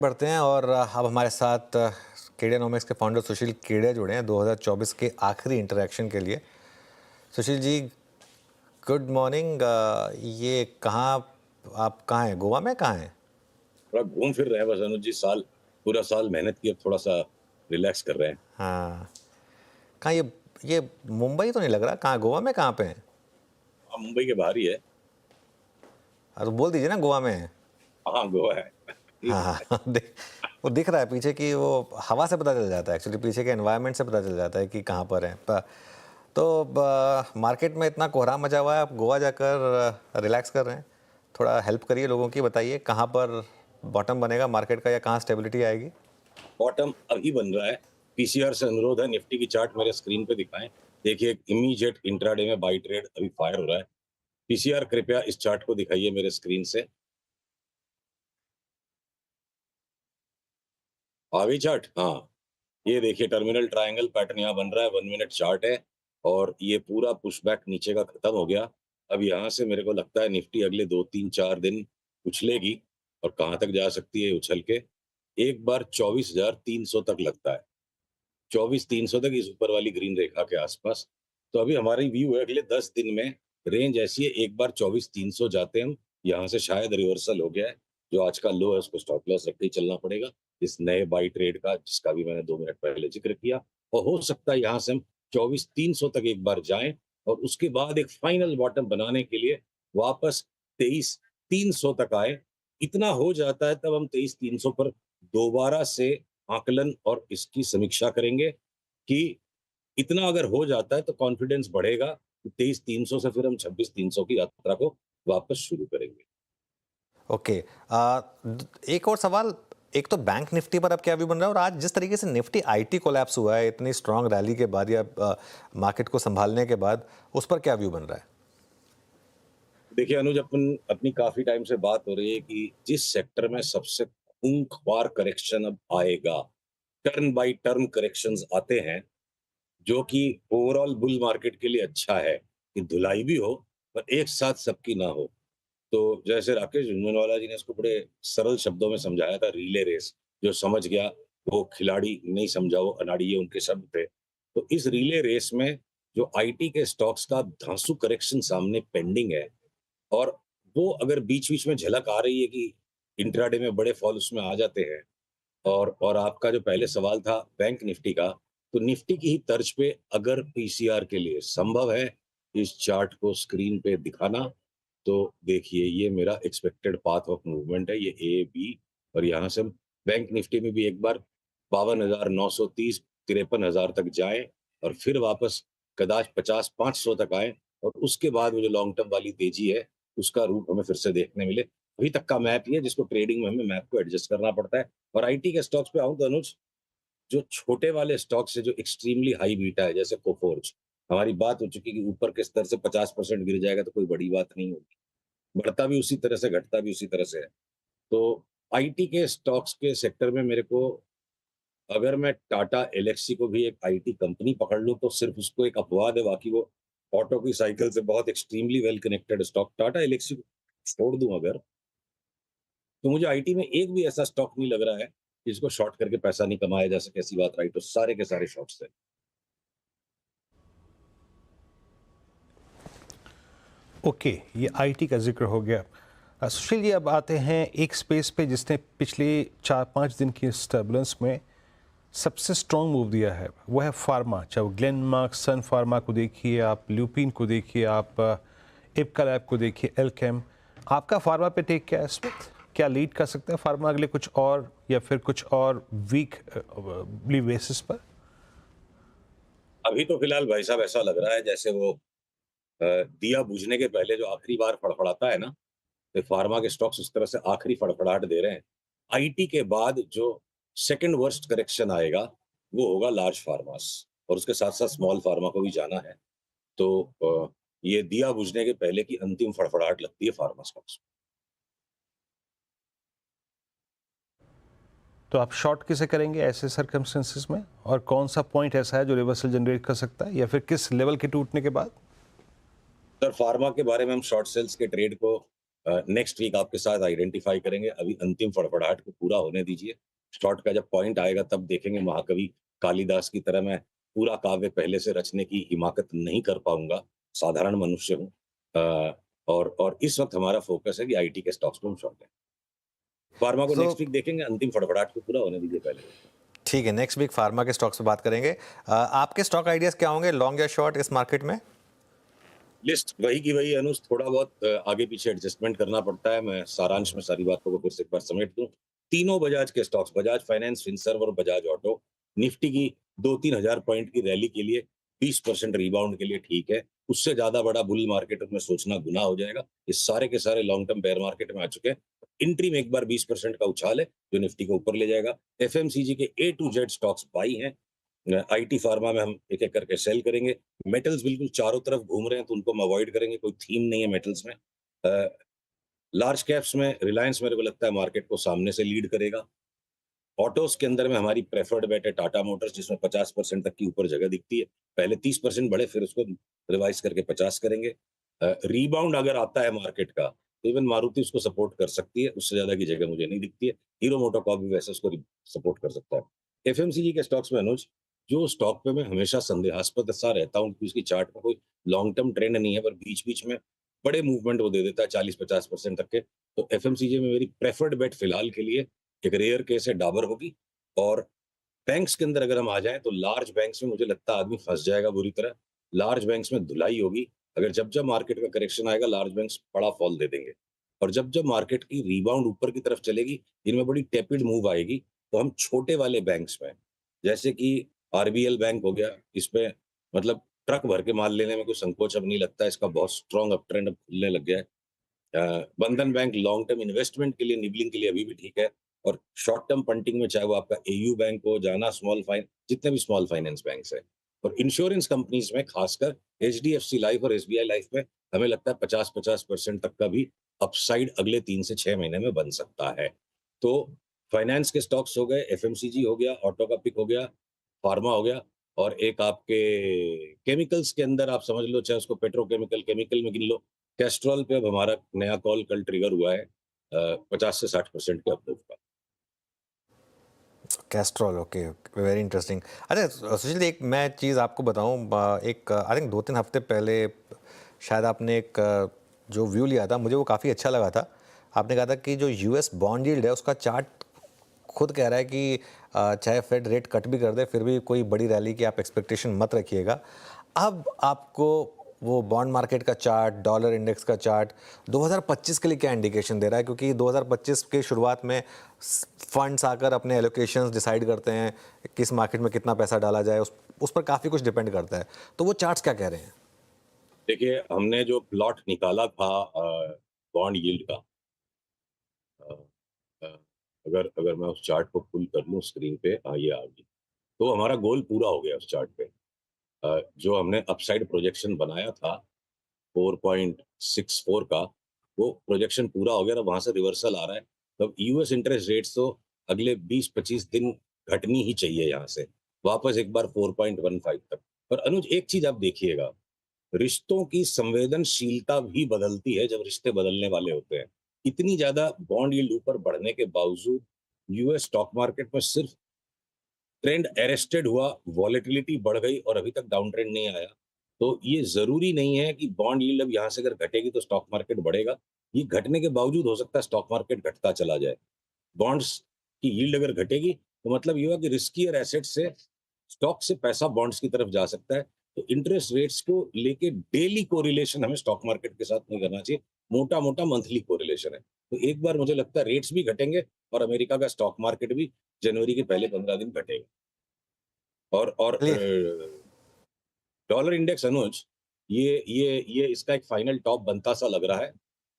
बढ़ते हैं और अब हमारे साथ केडियानॉमिक्स के फाउंडर सुशील केडिया जुड़े हैं 2024 के आखिरी इंटरेक्शन के लिए। Sushil ji, good morning. ये कहाँ, आप कहाँ हैं? गोवा में कहाँ हैं? थोड़ा घूम फिर रहे हैं बस अनुज जी। पूरा साल मेहनत की, अब थोड़ा सा रिलैक्स कर रहे हैं। हाँ, कहाँ ये मुंबई तो नहीं लग रहा। कहाँ, गोवा में कहाँ पे हैं? हाँ, मुंबई के बाहर ही है। तो बोल दीजिए ना गोवा में हैं। हाँ, गोवा है। हाँ हाँ वो दिख रहा है पीछे की, वो हवा से पता चल जाता है, एक्चुअली पीछे के एनवायरनमेंट से पता चल जाता है कि कहाँ पर है। तो मार्केट में इतना कोहराम मचा हुआ है, आप गोवा जाकर रिलैक्स कर रहे हैं। थोड़ा हेल्प करिए लोगों की, बताइए कहाँ पर बॉटम बनेगा मार्केट का या कहाँ स्टेबिलिटी आएगी। बॉटम अभी बन रहा है। पीसीआर से अनुरोध है, निफ्टी की चार्ट मेरे स्क्रीन पे दिखाएं। देखिए, इमीडिएट इंट्राडे में बाई ट्रेड अभी फायर हो रहा है। पीसीआर कृपया इस चार्ट को दिखाइए मेरे स्क्रीन से। आ गई चार्ट? हाँ, ये देखिए टर्मिनल ट्रायंगल पैटर्न यहाँ बन रहा है। 1 मिनट चार्ट है और ये पूरा पुशबैक नीचे का खत्म हो गया। अब यहाँ से मेरे को लगता है निफ्टी अगले 2 3 4 दिन उछलेगी। और कहाँ तक जा सकती है उछल के? एक बार 24,300 तक लगता है। 24,300 तक इस ऊपर वाली ग्रीन रेखा के आसपास। तो अभी हमारी व्यू है अगले 10 दिन में रेंज ऐसी है, एक बार 24,300 जाते हैं हम। यहाँ से शायद रिवर्सल हो गया है। जो आज का लो है उसको स्टॉप लॉस रख के ही चलना पड़ेगा, इस नए बाई ट्रेड का, जिसका भी मैंने 2 मिनट पहले जिक्र किया। और हो सकता है यहाँ से हम 24,300 तक एक बार जाएं और उसके बाद एक फाइनल बॉटम बनाने के लिए वापस 23,300 तक आए। इतना हो जाता है तब हम 23,300 पर दोबारा से आकलन और इसकी समीक्षा करेंगे कि इतना अगर हो जाता है तो कॉन्फिडेंस बढ़ेगा। 23,300 से फिर हम 26,300 की यात्रा को वापस शुरू करेंगे। ओके, एक और सवाल। एक तो बैंक निफ्टी पर अब क्या व्यू बन रहा है, और आज जिस तरीके से निफ्टी आईटी कोलैप्स हुआ है इतनी स्ट्रांग रैली के बाद या मार्केट को संभालने के बाद, उस पर क्या व्यू बन रहा है? देखिए अनुज, अपन अपनी काफी टाइम से बात हो रही है कि जिस सेक्टर में सबसे खूंखार करेक्शन अब आएगा, टर्न बाय टर्न करेक्शंस आते हैं, जो कि ओवरऑल बुल मार्केट के लिए अच्छा है कि धुलाई भी हो पर एक साथ सबकी ना हो। तो जैसे राकेश झुनझुनवाला जी ने इसको बड़े सरल शब्दों में समझाया था, रिले रेस। जो समझ गया वो खिलाड़ी, नहीं समझा वो अनाड़ी, ये उनके शब्द थे। तो इस रिले रेस में जो आईटी के स्टॉक्स का धांसू करेक्शन सामने पेंडिंग है, और वो अगर बीच-बीच में झलक आ रही है कि इंट्राडे में बड़े फॉल उसमें आ जाते हैं। और आपका जो पहले सवाल था बैंक निफ्टी का, तो निफ्टी की ही तर्ज पे अगर पीसीआर के लिए संभव है इस चार्ट को स्क्रीन पे दिखाना, तो देखिए ये मेरा एक्सपेक्टेड पाथ ऑफ मूवमेंट है, ये ए, बी। और यहाँ से हम बैंक निफ्टी में भी एक बार 52,930, 53,000 तक जाएँ और फिर वापस कदाच 50,500 तक आएँ और उसके बाद वो जो लॉन्ग टर्म वाली तेजी है, उसका रूप हमें फिर से देखने मिले। अभी तक का मैप ये है, जिसको ट्रेडिंग में हमें मैप को एडजस्ट करना पड़ता है। और आईटी के स्टॉक्स पे आऊँ तो अनुज, जो छोटे वाले स्टॉक्स है जो एक्सट्रीमली हाई बीटा है, जैसे कोफोर्ज, हमारी बात हो चुकी कि ऊपर के स्तर से 50% गिर जाएगा तो कोई बड़ी बात नहीं होगी। बढ़ता भी उसी तरह से, घटता भी उसी तरह से है। तो आईटी के स्टॉक्स के सेक्टर में मेरे को, अगर मैं टाटा एल्क्सी को भी एक आईटी कंपनी पकड़ लूँ तो सिर्फ उसको एक अपवाद है, बाकी वो ऑटो की साइकिल से बहुत extremely well connected stock. Tata Elxsi को छोड़ दूँ अगर, तो मुझे आईटी में एक भी ऐसा स्टॉक नहीं लग रहा है जिसको शॉर्ट करके पैसा नहीं कमाया जा सके। ऐसी बात राइट, तो सारे के सारे शॉर्ट्स है। ओके, ये आईटी का जिक्र हो गया। सुशील जी, अब आते हैं एक स्पेस पे जिसने पिछले 4-5 दिन की इस टर्बुलेंस में सबसे स्ट्रॉन्ग मूव दिया है, वो है फार्मा। चाहे वो ग्लेनमार्क, सन फार्मा को देखिए आप, ल्यूपिन को देखिए आप, इप्का लैब को देखिए, एल्केम। आपका फार्मा पे टेक क्या है इस वक्त? क्या लीड कर सकता है फार्मा अगले कुछ और, या फिर कुछ और वीक बेसिस पर? अभी तो फिलहाल भाई साहब ऐसा लग रहा है जैसे वो दिया बुझने के पहले जो आखिरी बार फड़फड़ाता है ना, तो फार्मा के स्टॉक्स उस तरह से आखिरी फड़फड़ाहट दे रहे हैं। आईटी के बाद जो सेकंड वर्स्ट करेक्शन आएगा वो होगा लार्ज फार्मास, और उसके साथ साथ स्मॉल फार्मा को भी जाना है। तो ये दिया बुझने के पहले की अंतिम फड़फड़ाहट लगती है फार्मा स्टॉक्स। तो आप शॉर्ट किसे करेंगे ऐसे सर्कमस्टेंसेस में, और कौन सा पॉइंट ऐसा है जो रिवर्सल जनरेट कर सकता है, या फिर किस लेवल के टूटने के बाद? सर, फार्मा के बारे में हम शॉर्ट सेल्स के ट्रेड को नेक्स्ट वीक आपके साथ आइडेंटिफाई करेंगे। अभी अंतिम फड़फड़ाहट को पूरा होने दीजिए। शॉर्ट का जब पॉइंट आएगा तब देखेंगे। महाकवि कालिदास की तरह मैं पूरा काव्य पहले से रचने की हिमाकत नहीं कर पाऊंगा, साधारण मनुष्य हूँ। और इस वक्त हमारा फोकस है कि आईटी के स्टॉक्स को हम शॉर्ट है। फार्मा को सो नेक्स्ट वीक देखेंगे, अंतिम फड़फड़ाहट को पूरा होने दीजिए पहले। ठीक है, नेक्स्ट वीक फार्मा के स्टॉक्स पे बात करेंगे। आपके स्टॉक आइडियाज क्या होंगे, लॉन्ग या शॉर्ट इस मार्केट में? लिस्ट वही की वही अनुज, थोड़ा बहुत आगे पीछे एडजस्टमेंट करना पड़ता है। मैं सारांश में सारी बातों को फिर से एक बार समेट दूं। तीनों बजाज के स्टॉक्स, बजाज फाइनेंस, फिनसर्व और बजाज ऑटो, निफ्टी की 2-3 हजार पॉइंट की रैली के लिए 20% रिबाउंड के लिए ठीक है। उससे ज्यादा बड़ा बुल मार्केट में सोचना गुनाह हो जाएगा। ये सारे के सारे लॉन्ग टर्म बेयर मार्केट में आ चुके हैं। इंट्री में एक बार 20% का उछाल है जो निफ्टी को ऊपर ले जाएगा। एफएमसीजी के ए टू जेड स्टॉक्स बाई हैं। आईटी फार्मा में हम एक एक करके सेल करेंगे। मेटल्स बिल्कुल चारों तरफ घूम रहे हैं तो उनको हम अवॉइड करेंगे, कोई थीम नहीं है मेटल्स में। लार्ज कैप्स में रिलायंस मेरे को लगता है मार्केट को सामने से लीड करेगा। ऑटोस के अंदर में हमारी प्रेफर्ड बेट है टाटा मोटर्स, जिसमें 50% तक की ऊपर जगह दिखती है। पहले 30% बढ़े, फिर उसको रिवाइज करके 50 करेंगे। रीबाउंड अगर आता है मार्केट का तो इवन मारुति उसको सपोर्ट कर सकती है, उससे ज्यादा की जगह मुझे नहीं दिखती है। हीरो मोटोकॉर्प भी वैसे उसको सपोर्ट कर सकता है। एफएमसीजी के स्टॉक्स में अनुज, जो स्टॉक पे मैं हमेशा संदेहास्पद सा रहता हूँ कि उसकी चार्ट में कोई लॉन्ग टर्म ट्रेंड नहीं है, पर बीच बीच में बड़े मूवमेंट वो दे देता है 40-50% तक के। तो एफएमसीजी में मेरी प्रेफर्ड बेट फिलहाल के लिए एक रेयर केस है, डाबर होगी। और बैंक्स के अंदर अगर हम आ जाएं तो लार्ज बैंक्स में मुझे लगता है आदमी फंस जाएगा बुरी तरह। लार्ज बैंक्स में धुलाई होगी। अगर जब जब मार्केट का करेक्शन आएगा लार्ज बैंक्स बड़ा फॉल दे देंगे। और जब जब मार्केट की रिबाउंड ऊपर की तरफ चलेगी, इनमें बड़ी टेपिड मूव आएगी, तो हम छोटे वाले बैंक्स में, जैसे कि आरबीएल बैंक हो गया, इसमें मतलब ट्रक भर के माल लेने में कोई संकोच अब नहीं लगता है। इसका बहुत स्ट्रॉन्ग अप ट्रेंड अब खुलने लग गया है। बंधन बैंक लॉन्ग टर्म इन्वेस्टमेंट के लिए, निबलिंग के लिए अभी भी ठीक है। और शॉर्ट टर्म पंटिंग में चाहे वो आपका एयू बैंक हो, जाना स्मॉल फाइन, जितने भी स्मॉल फाइनेंस बैंक्स है, और इंश्योरेंस कंपनीज में खासकर एचडीएफसी लाइफ और एसबीआई लाइफ में हमें लगता है 50-50% तक का भी अपसाइड अगले 3 से 6 महीने में बन सकता है। तो फाइनेंस के स्टॉक्स हो गए, एफएमसीजी हो गया, ऑटो का पिक हो गया, फार्मा हो गया, और एक आपके केमिकल्स के अंदर आप समझ लो, चाहे उसको पेट्रोकेमिकल केमिकल में गिन लो। कैस्ट्रॉल पे अब हमारा नया कॉल कल ट्रिगर हुआ है 50 से 60% के अप्रूव का। Castrol, okay, very interesting. अच्छा सुशील जी, एक मैं चीज़ आपको बताऊं, एक आई थिंक 2-3 हफ्ते पहले शायद आपने एक जो व्यू लिया था, मुझे वो काफ़ी अच्छा लगा था। आपने कहा था कि जो यूएस बॉन्ड यील्ड है उसका चार्ट खुद कह रहा है कि चाहे फेड रेट कट भी कर दे फिर भी कोई बड़ी रैली की आप एक्सपेक्टेशन मत रखिएगा। अब आपको वो बॉन्ड मार्केट का चार्ट, डॉलर इंडेक्स का चार्ट 2025 के लिए क्या इंडिकेशन दे रहा है? क्योंकि 2025 के शुरुआत में फंड्स आकर अपने एलोकेशंस डिसाइड करते हैं, किस मार्केट में कितना पैसा डाला जाए, उस पर काफ़ी कुछ डिपेंड करता है। तो वो चार्ट्स क्या कह रहे हैं? देखिए, हमने जो प्लॉट निकाला था बॉन्ड यील्ड का, अ, अ, अगर अगर मैं उस चार्ट को पुल कर लूँ स्क्रीन पे, हाँ ये आ गई। तो हमारा गोल पूरा हो गया उस चार्ट पे। जो हमने अपसाइड प्रोजेक्शन बनाया था 4.64 का, वो प्रोजेक्शन पूरा हो गया और वहां से रिवर्सल आ रहा है। तो यूएस इंटरेस्ट रेट्स तो अगले 20-25 दिन घटनी ही चाहिए यहाँ से, वापस एक बार 4.15 तक। और अनुज, एक चीज आप देखिएगा, रिश्तों की संवेदनशीलता भी बदलती है जब रिश्ते बदलने वाले होते हैं। इतनी ज्यादा बॉन्ड यील्ड ऊपर बढ़ने के बावजूद यूएस स्टॉक मार्केट में सिर्फ ट्रेंड अरेस्टेड हुआ, वॉलेटिलिटी बढ़ गई और अभी तक डाउन ट्रेंड नहीं आया। तो ये जरूरी नहीं है कि बॉन्ड यील्ड अब यहाँ से अगर घटेगी तो स्टॉक मार्केट बढ़ेगा। ये घटने के बावजूद हो सकता है स्टॉक मार्केट घटता चला जाए। बॉन्ड्स की यील्ड अगर घटेगी तो मतलब ये हुआ कि रिस्कियर एसेट से, स्टॉक से पैसा बॉन्ड्स की तरफ जा सकता है। तो इंटरेस्ट रेट्स को लेके डेली कोरिलेशन हमें स्टॉक मार्केट के साथ नहीं करना चाहिए, मोटा मोटा मंथली कोरिलेशन है। तो एक बार मुझे लगता है रेट्स भी घटेंगे और अमेरिका का स्टॉक मार्केट भी जनवरी के पहले 15 दिन घटेगा। और चलिए, डॉलर इंडेक्स अनुज, ये इसका एक फाइनल टॉप बनता सा लग रहा है।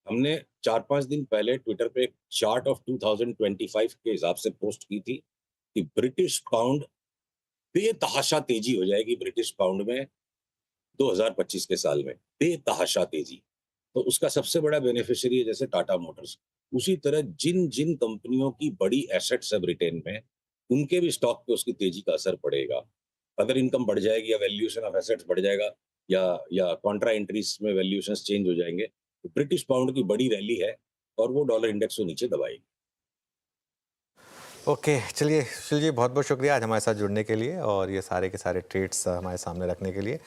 हमने 4-5 दिन पहले ट्विटर पे एक चार्ट ऑफ 2025 के हिसाब से पोस्ट की थी कि ब्रिटिश पाउंड बेतहाशा तेजी हो जाएगी ब्रिटिश पाउंड में 2025 के साल में, बेतहाशा तेजी। तो उसका सबसे बड़ा बेनिफिशियरी है जैसे टाटा मोटर्स। उसी तरह जिन जिन कंपनियों की बड़ी एसेट्स है ब्रिटेन में, उनके भी स्टॉक पे उसकी तेजी का असर पड़ेगा। अगर इनकम बढ़ जाएगी या वैल्यूएशन ऑफ एसेट्स बढ़ जाएगा, या कॉन्ट्रा एंट्रीज में वैल्यूएशंस चेंज हो जाएंगे, ब्रिटिश पाउंड की बड़ी रैली है और वो डॉलर इंडेक्स को नीचे दबाएगी। ओके, चलिए सुशील जी, बहुत बहुत शुक्रिया आज हमारे साथ जुड़ने के लिए और ये सारे के सारे ट्रेड्स हमारे सामने रखने के लिए।